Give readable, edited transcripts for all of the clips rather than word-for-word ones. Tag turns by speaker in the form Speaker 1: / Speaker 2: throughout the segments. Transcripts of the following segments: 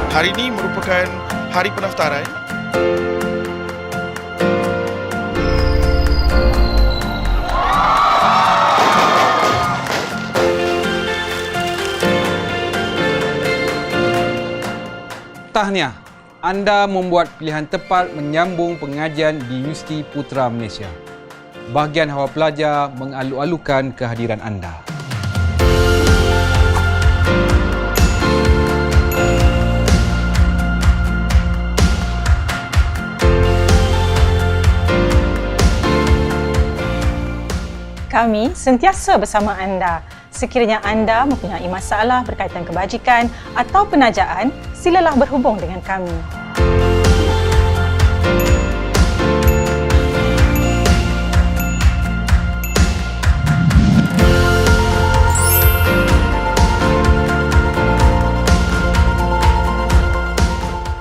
Speaker 1: Hari ini merupakan hari pendaftaran.
Speaker 2: Tahniah, anda membuat pilihan tepat menyambung pengajian di Universiti Putra Malaysia. Bahagian Hawal Pelajar mengalu-alukan kehadiran anda.
Speaker 3: Kami sentiasa bersama anda. Sekiranya anda mempunyai masalah berkaitan kebajikan atau penajaan, silalah berhubung dengan kami.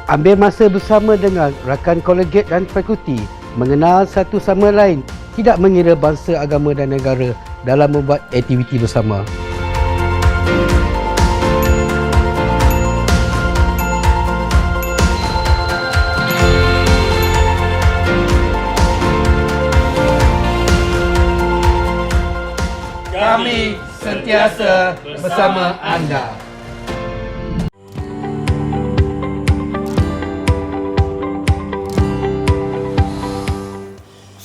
Speaker 4: Ambil masa bersama dengan rakan kolegiat dan fakulti, mengenal satu sama lain, tidak mengira bangsa, agama dan negara dalam membuat aktiviti bersama.
Speaker 5: Kami sentiasa bersama anda.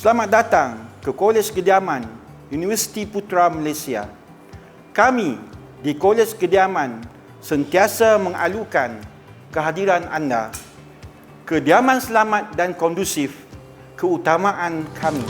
Speaker 6: Selamat datang ke Kolej Kediaman Universiti Putra Malaysia. Kami di Kolej Kediaman sentiasa mengalukan kehadiran anda. Kediaman selamat dan kondusif, keutamaan kami.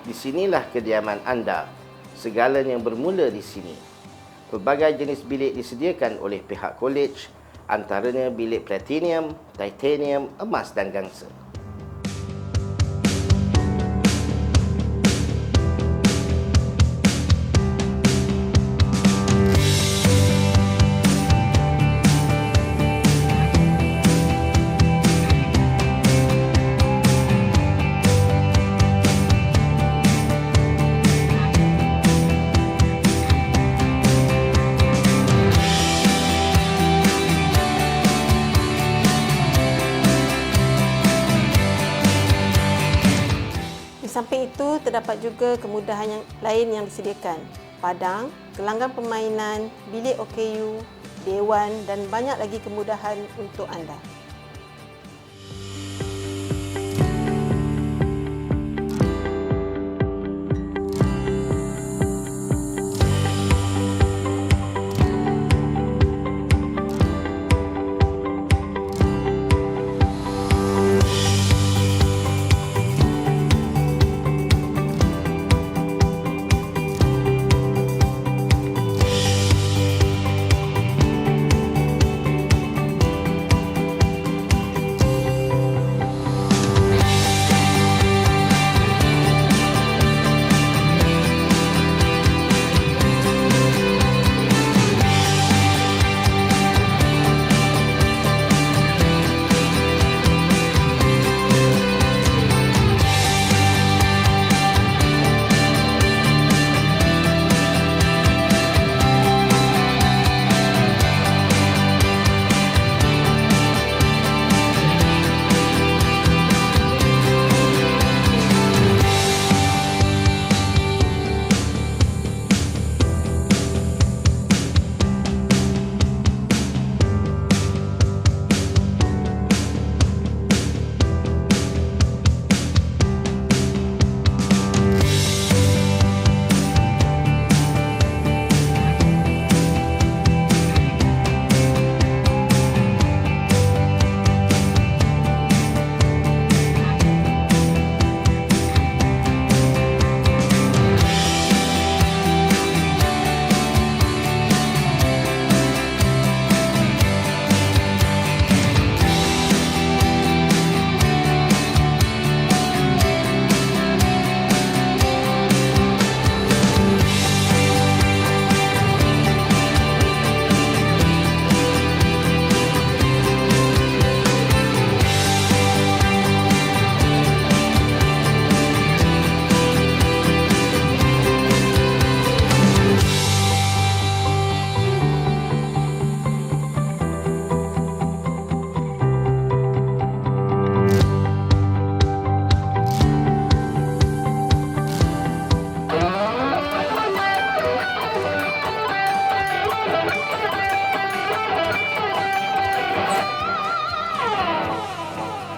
Speaker 7: Di sinilah kediaman anda. Segalanya bermula di sini. Pelbagai jenis bilik disediakan oleh pihak kolej, antaranya bilik platinum, titanium, emas dan gangsa.
Speaker 8: Di samping itu, terdapat juga kemudahan yang lain yang disediakan. Padang, gelanggang permainan, bilik OKU, dewan dan banyak lagi kemudahan untuk anda.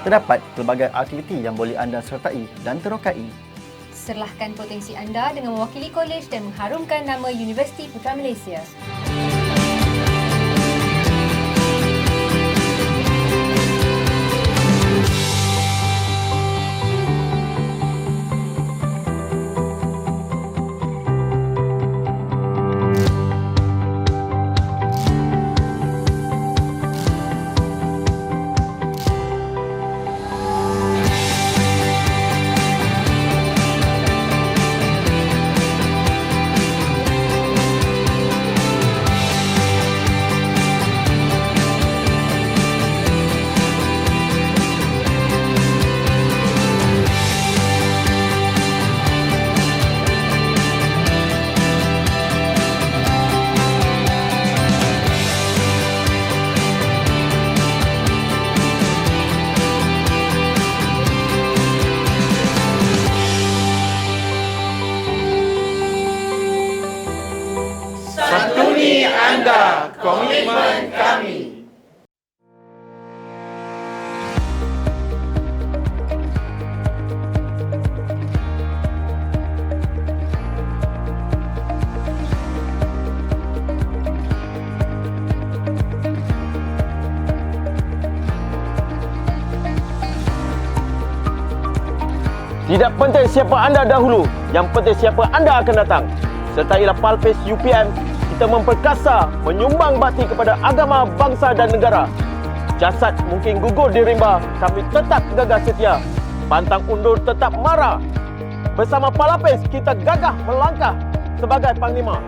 Speaker 9: Terdapat pelbagai aktiviti yang boleh anda sertai dan terokai.
Speaker 10: Serlahkan potensi anda dengan mewakili kolej dan mengharumkan nama Universiti Putra Malaysia.
Speaker 6: Santuni anda, komitmen kami.
Speaker 11: Tidak penting siapa anda dahulu, yang penting siapa anda akan datang. Sertailah Palpis UPM, kita memperkasa, menyumbang bakti kepada agama, bangsa dan negara. Jasad mungkin gugur di rimba, kami tetap gagah setia. Pantang undur tetap marah. Bersama Palapis, kita gagah melangkah sebagai Panglima.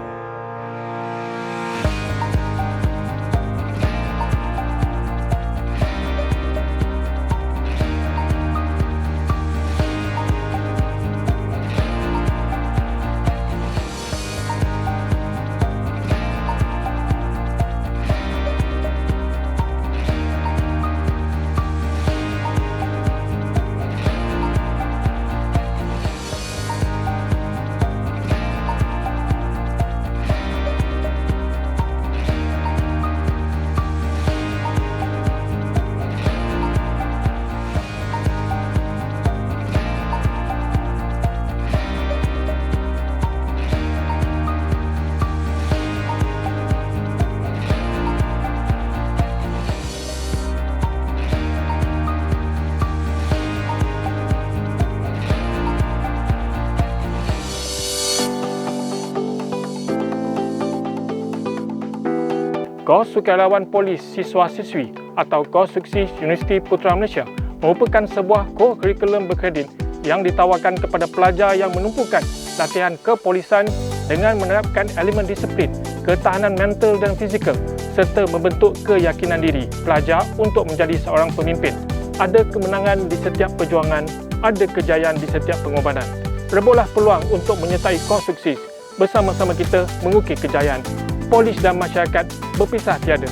Speaker 12: Kos Sukarelawan Polis Siswa-Siswi atau Kos Suksi Universiti Putra Malaysia merupakan sebuah kurikulum berkredit yang ditawarkan kepada pelajar yang menumpukan latihan kepolisan dengan menerapkan elemen disiplin, ketahanan mental dan fizikal serta membentuk keyakinan diri pelajar untuk menjadi seorang pemimpin. Ada kemenangan di setiap perjuangan, ada kejayaan di setiap pengorbanan. Rebutlah peluang untuk menyertai Kos Suksis. Bersama-sama kita mengukir kejayaan. Polis dan masyarakat berpisah tiada.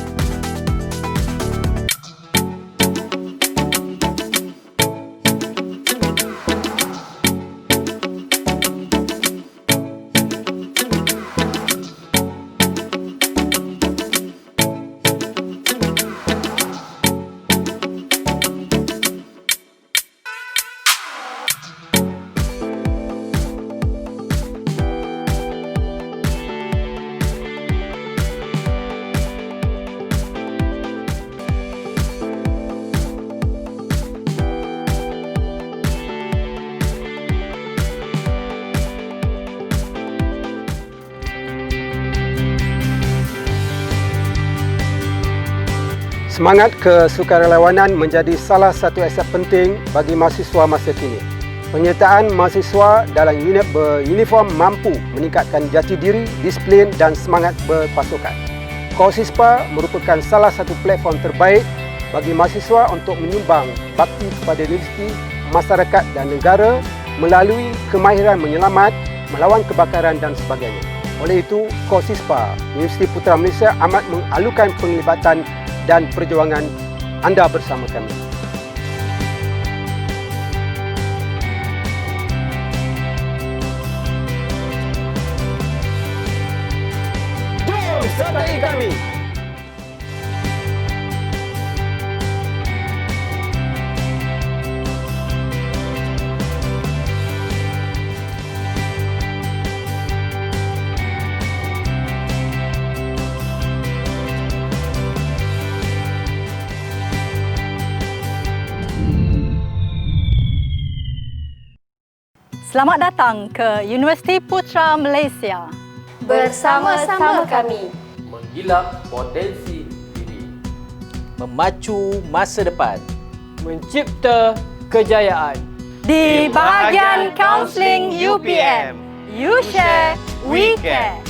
Speaker 13: Semangat kesukarelawanan menjadi salah satu aspek penting bagi mahasiswa masa kini. Penyertaan mahasiswa dalam unit beruniform mampu meningkatkan jati diri, disiplin dan semangat berpasukan. KOSISPA merupakan salah satu platform terbaik bagi mahasiswa untuk menyumbang bakti kepada universiti, masyarakat dan negara melalui kemahiran menyelamat, melawan kebakaran dan sebagainya. Oleh itu, KOSISPA Universiti Putra Malaysia amat mengalukan penglibatan dan perjuangan anda bersama kami.
Speaker 11: Jom sertai kami!
Speaker 14: Selamat datang ke Universiti Putra Malaysia.
Speaker 10: Bersama-sama kami
Speaker 11: menggilap potensi diri,
Speaker 15: memacu masa depan,
Speaker 5: mencipta kejayaan.
Speaker 14: Di bahagian Counselling UPM, you share, we care.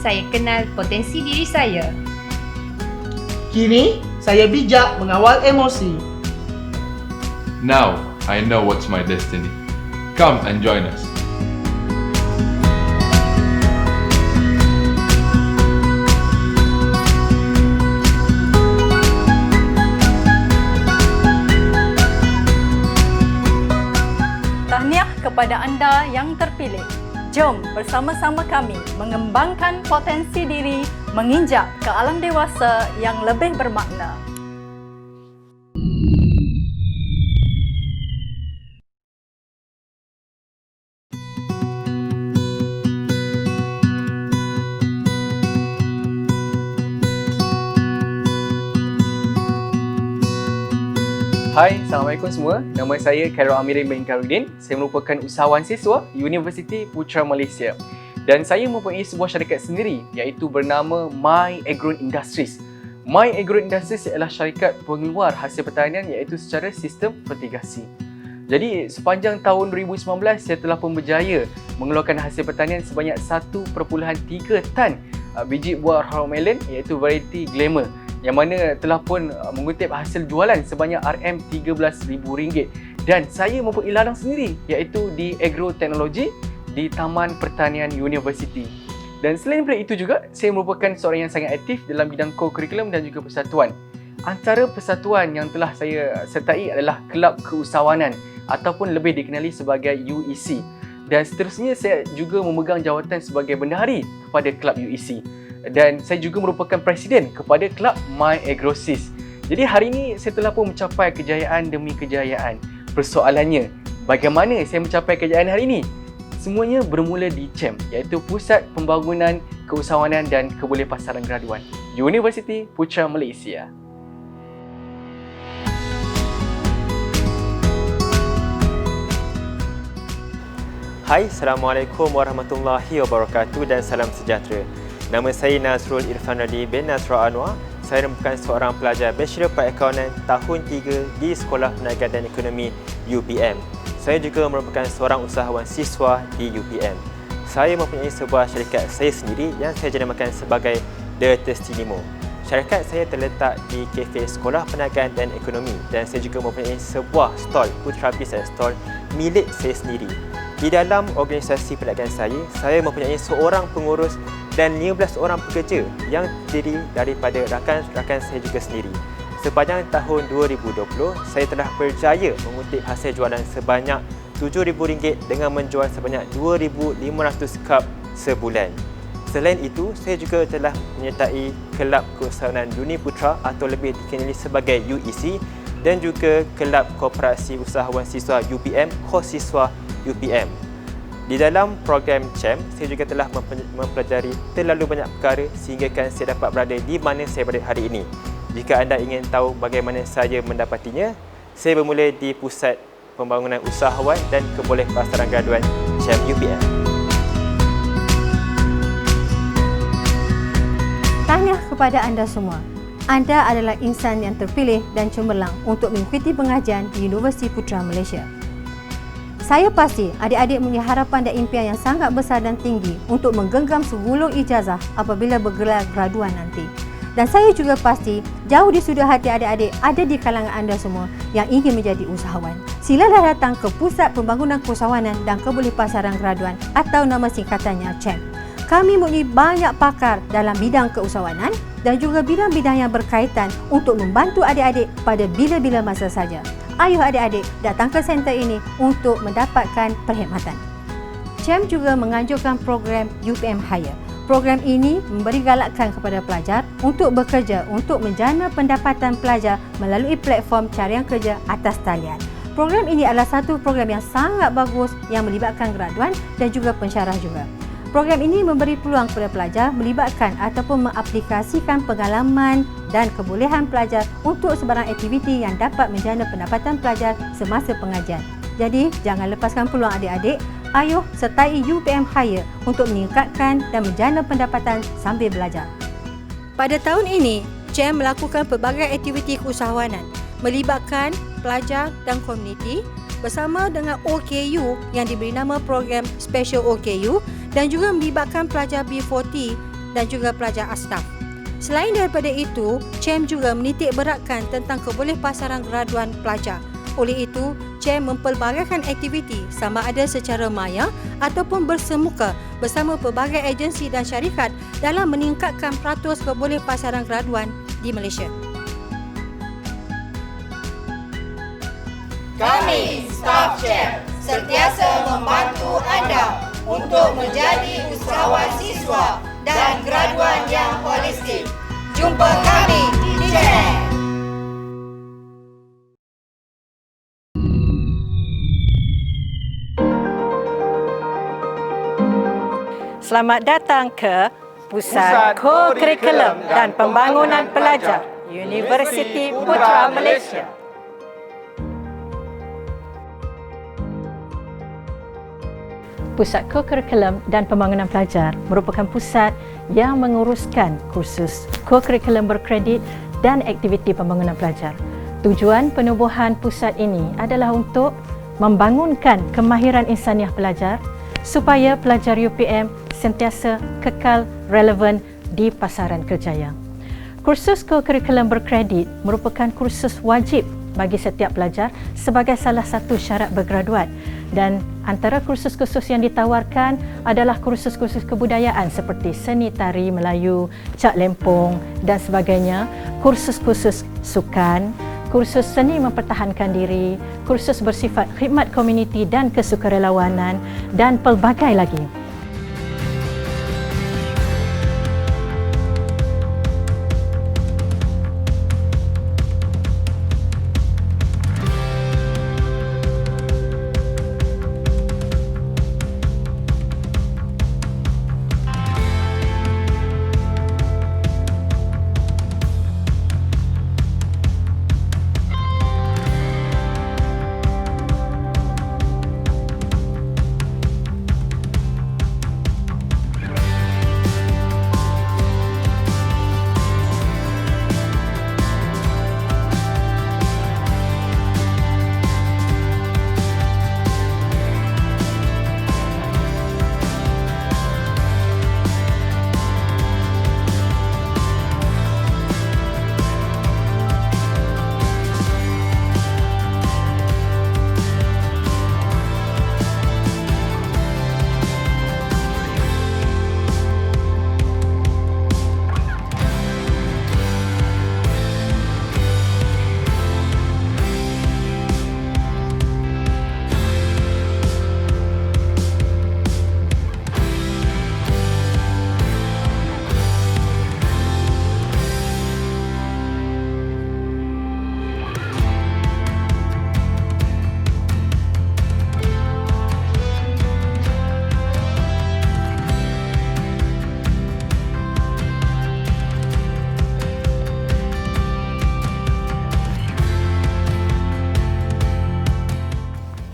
Speaker 10: saya kenal potensi diri saya.
Speaker 16: Kini, saya bijak mengawal emosi.
Speaker 17: Now, I know what's my destiny. Come and join us.
Speaker 14: Tahniah kepada anda yang terpilih. Jom bersama-sama kami mengembangkan potensi diri, menginjak ke alam dewasa yang lebih bermakna.
Speaker 18: Hai, Assalamualaikum semua. Nama saya Khairul Amirin bin Karudin. Saya merupakan usahawan siswa Universiti Putra Malaysia. Dan saya mempunyai sebuah syarikat sendiri iaitu bernama My Agron Industries. My Agron Industries ialah syarikat pengeluar hasil pertanian iaitu secara sistem fertigasi. Jadi sepanjang tahun 2019 saya telah pun berjaya mengeluarkan hasil pertanian sebanyak 1.3 tan biji buah harum melon iaitu variety Glamour, yang mana telah pun mengutip hasil jualan sebanyak RM13,000 dan saya mempunyai ladang sendiri iaitu di Agroteknologi di Taman Pertanian Universiti. Dan selain daripada itu juga, saya merupakan seorang yang sangat aktif dalam bidang co-curriculum dan juga persatuan. Antara persatuan yang telah saya sertai adalah Kelab Keusahawanan ataupun lebih dikenali sebagai UEC. Dan seterusnya saya juga memegang jawatan sebagai bendahari kepada Kelab UEC. Dan saya juga merupakan presiden kepada Kelab My Agrosis. Jadi hari ini saya telah pun mencapai kejayaan demi kejayaan. Persoalannya, bagaimana saya mencapai kejayaan hari ini? Semuanya bermula di CHEM, iaitu Pusat Pembangunan Keusahawanan dan Kebolehpasaran Graduan, Universiti Putra Malaysia.
Speaker 19: Hai, Assalamualaikum warahmatullahi wabarakatuh dan salam sejahtera. Nama saya Nazrul Irfan Radi bin Nazra Anwar. Saya merupakan seorang pelajar Bachelor Perakaunan tahun 3 di Sekolah Perniagaan dan Ekonomi UPM. Saya juga merupakan seorang usahawan siswa di UPM. Saya mempunyai sebuah syarikat saya sendiri yang saya jenamakan sebagai The Testinimo. Syarikat saya terletak di Kafe Sekolah Perniagaan dan Ekonomi dan saya juga mempunyai sebuah stall, Putra Business Stall milik saya sendiri. Di dalam organisasi perniagaan saya mempunyai seorang pengurus dan 15 orang pekerja yang terdiri daripada rakan-rakan saya juga sendiri. Sepanjang tahun 2020, saya telah berjaya mengutip hasil jualan sebanyak RM7,000 dengan menjual sebanyak 2,500 cup sebulan. Selain itu, saya juga telah menyertai Kelab Keusahawanan Dunia Putra atau lebih dikenali sebagai UEC dan juga Kelab Koperasi Usahawan Siswa UPM, KOS Siswa UPM. Di dalam program CHEM, saya juga telah mempelajari terlalu banyak perkara sehingga saya dapat berada di mana saya berada hari ini. Jika anda ingin tahu bagaimana saya mendapatinya, saya bermula di Pusat Pembangunan Usahawan dan Kebolehpasaran Graduan CHEM UPM.
Speaker 20: Tahniah kepada anda semua. Anda adalah insan yang terpilih dan cemerlang untuk mengikuti pengajian di Universiti Putra Malaysia. Saya pasti adik-adik mempunyai harapan dan impian yang sangat besar dan tinggi untuk menggenggam segulung ijazah apabila bergelar graduan nanti. Dan saya juga pasti jauh di sudut hati adik-adik ada di kalangan anda semua yang ingin menjadi usahawan. Silalah datang ke Pusat Pembangunan Keusahawanan dan Kebolehpasaran Graduan atau nama singkatannya CHEM. Kami mempunyai banyak pakar dalam bidang keusahawanan dan juga bidang-bidang yang berkaitan untuk membantu adik-adik pada bila-bila masa saja. Ayuh adik-adik datang ke center ini untuk mendapatkan perkhidmatan. CHEM juga menganjurkan program UPM Hire. Program ini memberi galakkan kepada pelajar untuk bekerja untuk menjana pendapatan pelajar melalui platform carian kerja atas talian. Program ini adalah satu program yang sangat bagus yang melibatkan graduan dan juga pensyarah juga. Program ini memberi peluang kepada pelajar melibatkan ataupun mengaplikasikan pengalaman dan kebolehan pelajar untuk sebarang aktiviti yang dapat menjana pendapatan pelajar semasa pengajian. Jadi, jangan lepaskan peluang adik-adik. Ayuh sertai UPM Hire untuk meningkatkan dan menjana pendapatan sambil belajar. Pada tahun ini, CHEM melakukan pelbagai aktiviti keusahawanan melibatkan pelajar dan komuniti bersama dengan OKU yang diberi nama program Special OKU dan juga melibatkan pelajar B40 dan juga pelajar Astaf. Selain daripada itu, CHEM juga menitik beratkan tentang kebolehpasaran graduan pelajar. Oleh itu, CHEM mempelbagaikan aktiviti sama ada secara maya ataupun bersemuka bersama pelbagai agensi dan syarikat dalam meningkatkan peratus kebolehpasaran graduan di Malaysia.
Speaker 6: Kami, staf CHEM, sentiasa membantu anda untuk menjadi usahawan siswa dan graduan yang holistik. Jumpa kami di CHEM.
Speaker 3: Selamat datang ke Pusat Co-Curriculum dan Pembangunan Pelajar Universiti Putra Malaysia. Pusat Co-Curriculum dan Pembangunan Pelajar merupakan pusat yang menguruskan kursus co-curriculum berkredit dan aktiviti pembangunan pelajar. Tujuan penubuhan pusat ini adalah untuk membangunkan kemahiran insaniah pelajar supaya pelajar UPM sentiasa kekal relevan di pasaran kerjaya. Kursus co-curriculum berkredit merupakan kursus wajib bagi setiap pelajar sebagai salah satu syarat bergraduat dan antara kursus-kursus yang ditawarkan adalah kursus-kursus kebudayaan seperti seni tari Melayu, Cak Lempong dan sebagainya, kursus-kursus sukan, kursus seni mempertahankan diri, kursus bersifat khidmat komuniti dan kesukarelawanan dan pelbagai lagi.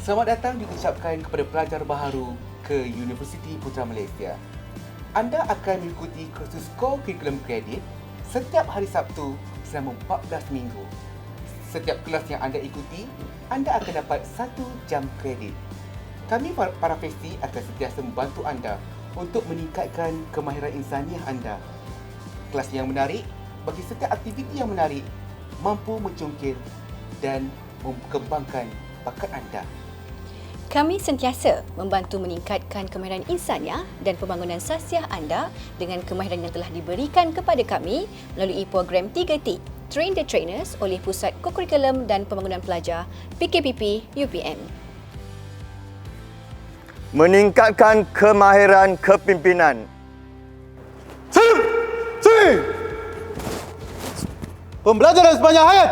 Speaker 21: Selamat datang diucapkan kepada pelajar baharu ke Universiti Putra Malaysia. Anda akan mengikuti kursus core curriculum kredit setiap hari Sabtu selama 14 minggu. Setiap kelas yang anda ikuti, anda akan dapat 1 jam kredit. Kami para fakulti akan sentiasa membantu anda untuk meningkatkan kemahiran insaniah anda. Kelas yang menarik bagi setiap aktiviti yang menarik mampu mencungkil dan mengembangkan bakat anda.
Speaker 22: Kami sentiasa membantu meningkatkan kemahiran insaniah dan pembangunan sasiah anda dengan kemahiran yang telah diberikan kepada kami melalui program 3T, Train the Trainers oleh Pusat Kokurikulum dan Pembangunan Pelajar PKPP UPM.
Speaker 11: Meningkatkan kemahiran kepimpinan.
Speaker 16: Pembelajaran sepanjang hayat.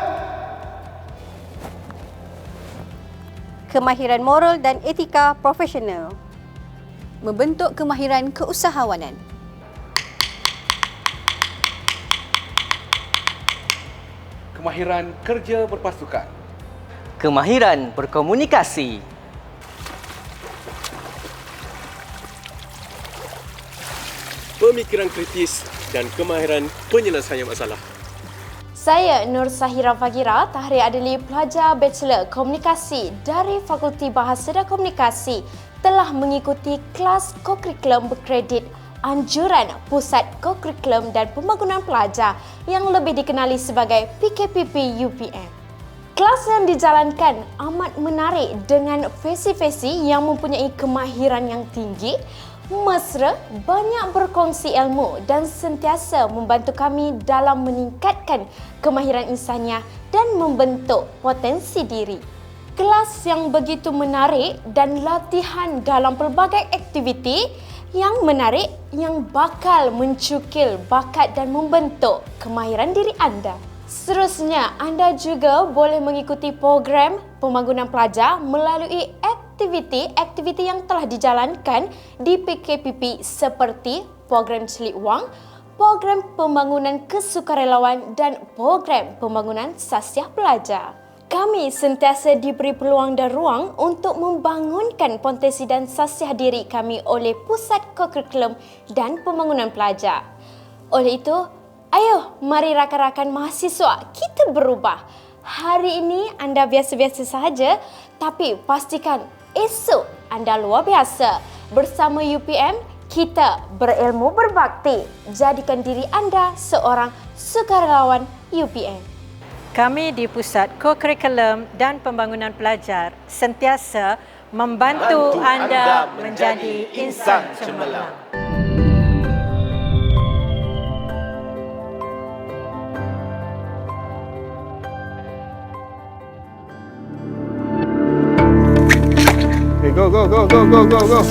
Speaker 22: Kemahiran moral dan etika profesional. Membentuk kemahiran keusahawanan.
Speaker 21: Kemahiran kerja berpasukan.
Speaker 15: Kemahiran berkomunikasi.
Speaker 23: Pemikiran kritis dan kemahiran penyelesaian masalah.
Speaker 24: Saya Nur Sahira Fagira, Tahrir Adli, pelajar Bachelor Komunikasi dari Fakulti Bahasa dan Komunikasi, telah mengikuti kelas kokurikulum berkredit anjuran Pusat Kokurikulum dan Pembangunan Pelajar yang lebih dikenali sebagai PKPP UPM. Kelas yang dijalankan amat menarik dengan fesi-fesi yang mempunyai kemahiran yang tinggi, mesra, banyak berkongsi ilmu dan sentiasa membantu kami dalam meningkatkan kemahiran insaniah dan membentuk potensi diri. Kelas yang begitu menarik dan latihan dalam pelbagai aktiviti yang menarik yang bakal mencukil bakat dan membentuk kemahiran diri anda. Seterusnya, anda juga boleh mengikuti program pembangunan pelajar melalui aktiviti yang telah dijalankan di PKPP seperti program Celik Wang, program pembangunan kesukarelawan dan program pembangunan sasiah pelajar. Kami sentiasa diberi peluang dan ruang untuk membangunkan potensi dan sasiah diri kami oleh Pusat Kokurikulum dan Pembangunan Pelajar. Oleh itu, ayo mari rakan-rakan mahasiswa kita berubah. Hari ini anda biasa-biasa sahaja, tapi pastikan esok anda luar biasa. Bersama UPM, kita berilmu berbakti. Jadikan diri anda seorang sukarelawan UPM.
Speaker 3: Kami di Pusat Kokurikulum dan Pembangunan Pelajar sentiasa membantu anda menjadi insan cemerlang.
Speaker 11: Go, go, go, go, go, go, go.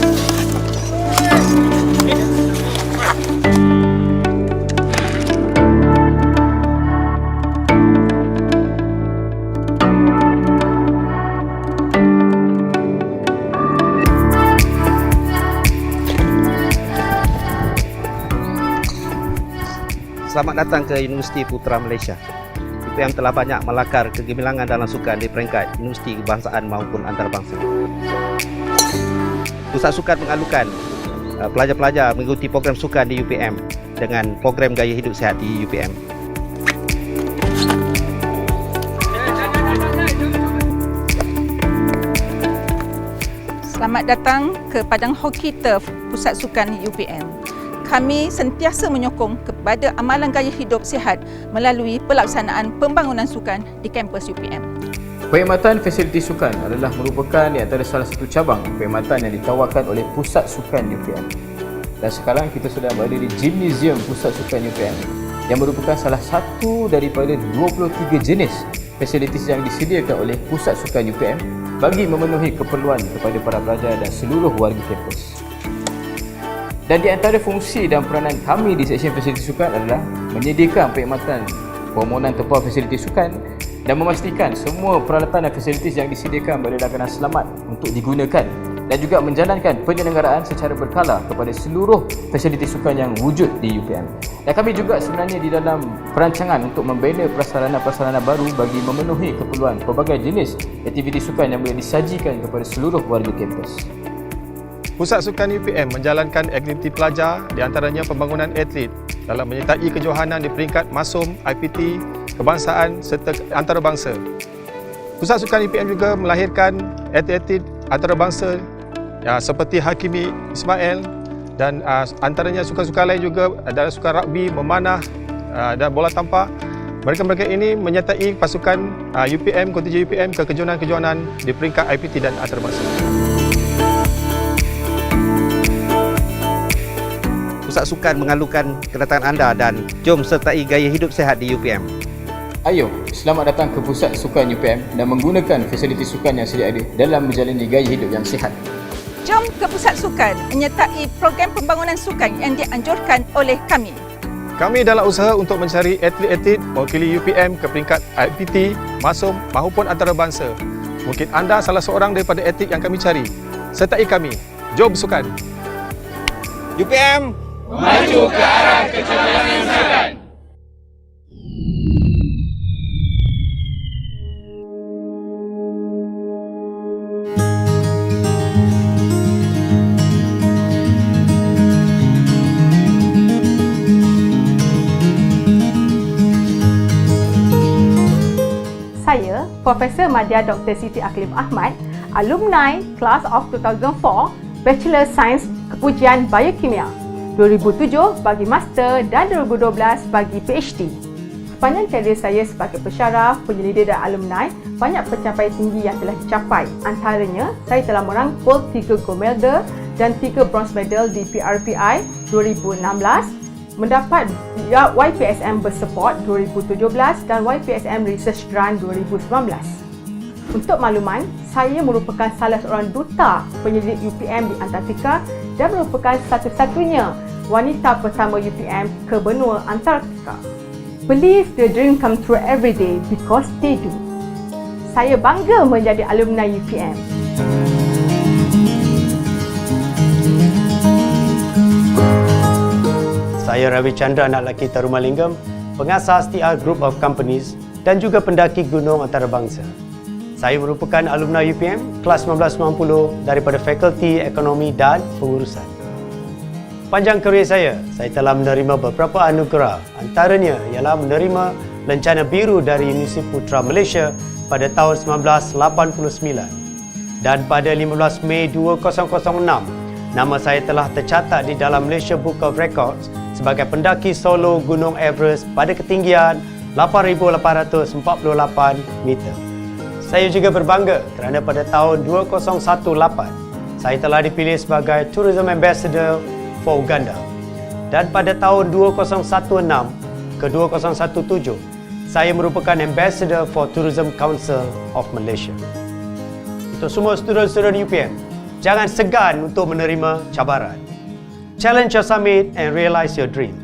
Speaker 4: Selamat datang ke Universiti Putra Malaysia. UPM telah banyak melakar kegemilangan dalam sukan di peringkat universiti kebangsaan maupun antarabangsa. Pusat Sukan mengalukan pelajar-pelajar mengikuti program sukan di UPM dengan program gaya hidup sihat di UPM.
Speaker 25: Selamat datang ke Padang Hoki Turf Pusat Sukan UPM. Kami sentiasa menyokong kepada amalan gaya hidup sihat melalui pelaksanaan pembangunan sukan di kampus UPM.
Speaker 26: Perkhidmatan fasiliti sukan adalah merupakan di antara salah satu cabang perkhidmatan yang ditawarkan oleh Pusat Sukan UPM. Dan sekarang kita sedang berada di Gymnasium Pusat Sukan UPM yang merupakan salah satu daripada 23 jenis fasilitis yang disediakan oleh Pusat Sukan UPM bagi memenuhi keperluan kepada para pelajar dan seluruh warga kampus. Dan di antara fungsi dan peranan kami di Seksyen Fasiliti Sukan adalah menyediakan perkhidmatan permohonan tempah fasiliti sukan dan memastikan semua peralatan dan fasilitis yang disediakan berada dalam keadaan selamat untuk digunakan dan juga menjalankan penyelenggaraan secara berkala kepada seluruh fasiliti sukan yang wujud di UPM. Dan kami juga sebenarnya di dalam perancangan untuk membina prasarana-prasarana baru bagi memenuhi keperluan pelbagai jenis aktiviti sukan yang boleh disajikan kepada seluruh warga kampus.
Speaker 1: Pusat Sukan UPM menjalankan aktiviti pelajar di antaranya pembangunan atlet dalam menyertai kejohanan di peringkat MASUM, IPT, kebangsaan serta antarabangsa. Pusat Sukan UPM juga melahirkan atlet-atlet antarabangsa seperti Hakimi Ismail dan antaranya sukan-sukan lain juga adalah sukan rugby, memanah dan bola tampar. Mereka-mereka ini menyertai pasukan UPM, kontingen UPM ke kejohanan-kejohanan di peringkat IPT dan antarabangsa.
Speaker 2: Pusat Sukan mengalukan kedatangan anda dan jom sertai gaya hidup sihat di UPM.
Speaker 26: Ayo, selamat datang ke Pusat Sukan UPM dan menggunakan fasiliti sukan yang sedia ada dalam menjalani gaya hidup yang sihat.
Speaker 25: Jom ke Pusat Sukan menyertai program pembangunan sukan yang dianjurkan oleh kami.
Speaker 1: Kami dalam usaha untuk mencari atlet-atlet mewakili UPM ke peringkat IPT, MASUM maupun antarabangsa. Mungkin anda salah seorang daripada atlet yang kami cari. Sertai kami. Jom sukan.
Speaker 2: UPM
Speaker 17: maju ke arah kejayaan sukan.
Speaker 7: Saya, Profesor Madya Dr. Siti Aklim Ahmad, alumni Class of 2004, Bachelor Sains Kepujian Biokimia, 2007 bagi Master dan 2012 bagi PhD. Sepanjang karier saya sebagai pensyarah, penyelidik dan alumni, banyak pencapaian tinggi yang telah dicapai. Antaranya, saya telah merangkul 3 gold medal dan 3 bronze medal di PRPI 2016, mendapat YPSM Bersupport 2017 dan YPSM Research Grant 2019. Untuk makluman, saya merupakan salah seorang duta penyelidik UPM di Antartika dan merupakan satu-satunya wanita pertama UPM ke benua Antartika. Believe the dream come true every day because they do. Saya bangga menjadi alumni UPM.
Speaker 8: Saya Ravi Chandra, anak lelaki Tarumalingam, pengasas TR Group of Companies dan juga pendaki gunung antarabangsa. Saya merupakan alumni UPM kelas 1990 daripada Fakulti Ekonomi dan Pengurusan. Panjang karier saya telah menerima beberapa anugerah, antaranya ialah menerima Lencana Biru dari Universiti Putra Malaysia pada tahun 1989. Dan pada 15 Mei 2006, nama saya telah tercatat di dalam Malaysia Book of Records sebagai pendaki solo Gunung Everest pada ketinggian 8,848 meter. Saya juga berbangga kerana pada tahun 2018, saya telah dipilih sebagai Tourism Ambassador for Uganda. Dan pada tahun 2016 ke 2017, saya merupakan Ambassador for Tourism Council of Malaysia. Untuk semua student-student UPM, jangan segan untuk menerima cabaran. Challenge your summit and realize your dream.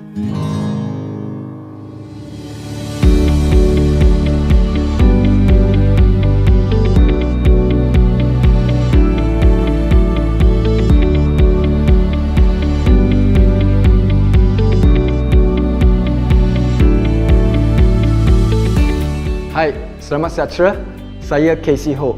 Speaker 9: Hai, selamat sejahtera. Saya Casey Ho,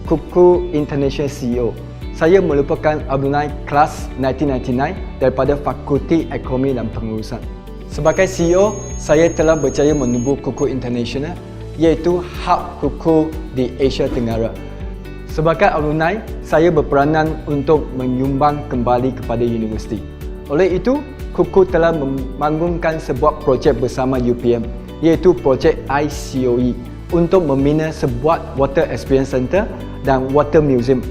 Speaker 9: Kuku International CEO. Saya merupakan alumni kelas 1999 daripada Fakulti Ekonomi dan Pengurusan. Sebagai CEO, saya telah berjaya menubuh Kuku International, iaitu hub kuku di Asia Tenggara. Sebagai alumni, saya berperanan untuk menyumbang kembali kepada universiti. Oleh itu, Kuku telah membangunkan sebuah projek bersama UPM, iaitu projek ICOE untuk membina sebuah Water Experience Center dan Water Museum.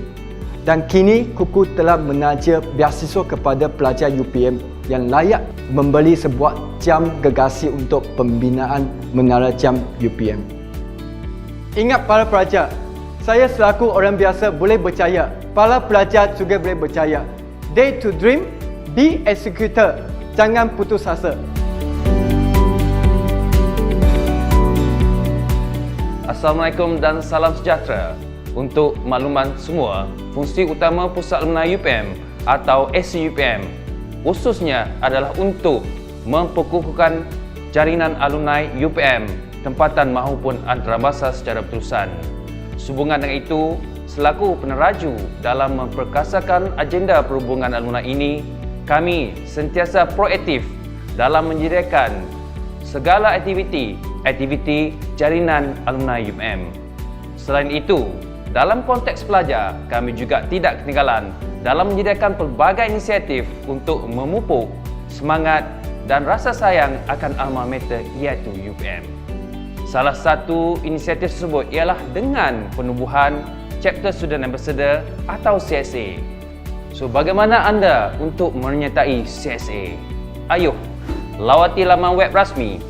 Speaker 9: Dan kini Kuku telah menaja beasiswa kepada pelajar UPM yang layak membeli sebuah jam gergasi untuk pembinaan menara jam UPM. Ingat para pelajar, saya selaku orang biasa boleh berjaya, para pelajar juga boleh berjaya. Dare to dream, be executor, jangan putus asa.
Speaker 12: Assalamualaikum dan salam sejahtera.
Speaker 5: Untuk makluman semua, fungsi utama Pusat Alumni UPM atau SUPM khususnya adalah untuk memperkukuhkan jaringan alumni UPM tempatan maupun antarabangsa secara berterusan. Sehubungan dengan itu, selaku peneraju dalam memperkasakan agenda perhubungan alumni ini, kami sentiasa proaktif dalam menyediakan segala aktiviti jaringan alumni UPM. Selain itu, dalam konteks pelajar, kami juga tidak ketinggalan dalam menyediakan pelbagai inisiatif untuk memupuk semangat dan rasa sayang akan alma mater iaitu UPM. Salah satu inisiatif tersebut ialah dengan penubuhan Chapter Student Ambassador atau CSA. So, bagaimana anda untuk menyertai CSA? Ayuh, lawati laman web rasmi,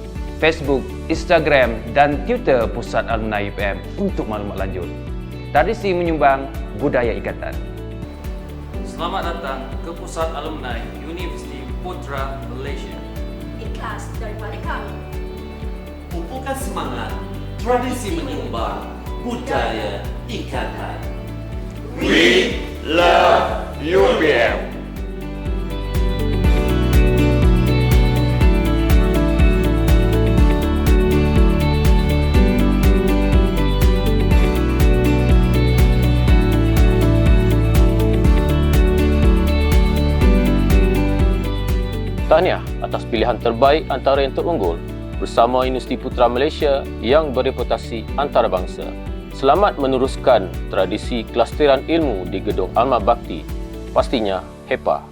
Speaker 5: Facebook, Instagram dan Twitter Pusat Alumni UPM untuk maklumat lanjut. Tradisi menyumbang, budaya ikatan.
Speaker 10: Selamat datang ke Pusat Alumni Universiti Putra Malaysia.
Speaker 22: Ikhlas daripada kami.
Speaker 12: Pupukkan semangat, tradisi menyumbang, budaya ikatan.
Speaker 11: We love UPM. Tahniah atas pilihan terbaik antara yang terunggul bersama Universiti Putra Malaysia yang bereputasi antarabangsa. Selamat meneruskan tradisi klasteran ilmu di Gedung Alma Bakti. Pastinya HEPA.